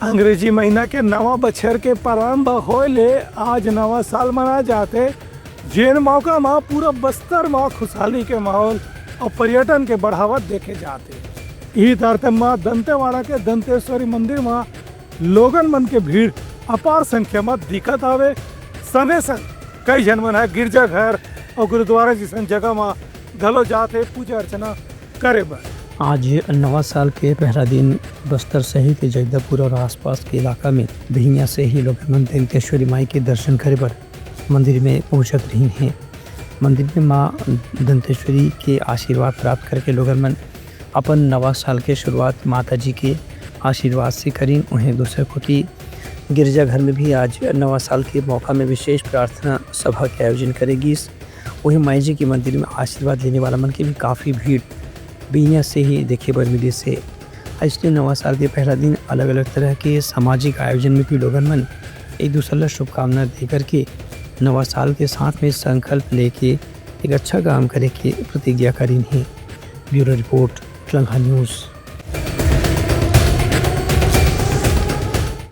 अंग्रेजी महीना के नवा बछर के प्रारंभ होले आज नवा साल मना जाते, जेन मौका में पूरा बस्तर में खुशहाली के माहौल और पर्यटन के बढ़ावा देखे जाते। ई तारतम्य में दंतेवाड़ा के दंतेश्वरी मंदिर में लोगन मन के भीड़ अपार संख्या में दिखत आवे। सने संग कई जन मन है गिरजा घर और गुरुद्वारा जैसन जगह में घलो जाते पूजा अर्चना करे बर। आज नवा साल के पहला दिन बस्तर सहित जगदलपुर और आसपास के इलाका में भिंगिया से ही लोग दंतेश्वरी माई के दर्शन करे पर मंदिर में पहुंचत रही हैं। मंदिर में माँ दंतेश्वरी के आशीर्वाद प्राप्त करके लोग मन अपन नवा साल के शुरुआत माता जी के आशीर्वाद से करीन। उन्हें दूसरे कोटि गिरजाघर में भी आज नवा साल के मौका में विशेष प्रार्थना सभा के आयोजन करेगी। वहीं माई जी के मंदिर में आशीर्वाद लेने वाला मन की भी काफ़ी भीड़ बिहिया से ही देखे बर मिले से। इसलिए नवा साल के पहला दिन अलग अलग तरह के सामाजिक आयोजन में भी लोगन मन एक दूसरे को शुभकामना दे करके नवा साल के साथ में संकल्प लेके एक अच्छा काम करे के प्रतिज्ञा करी है। Bureau report Lanka news.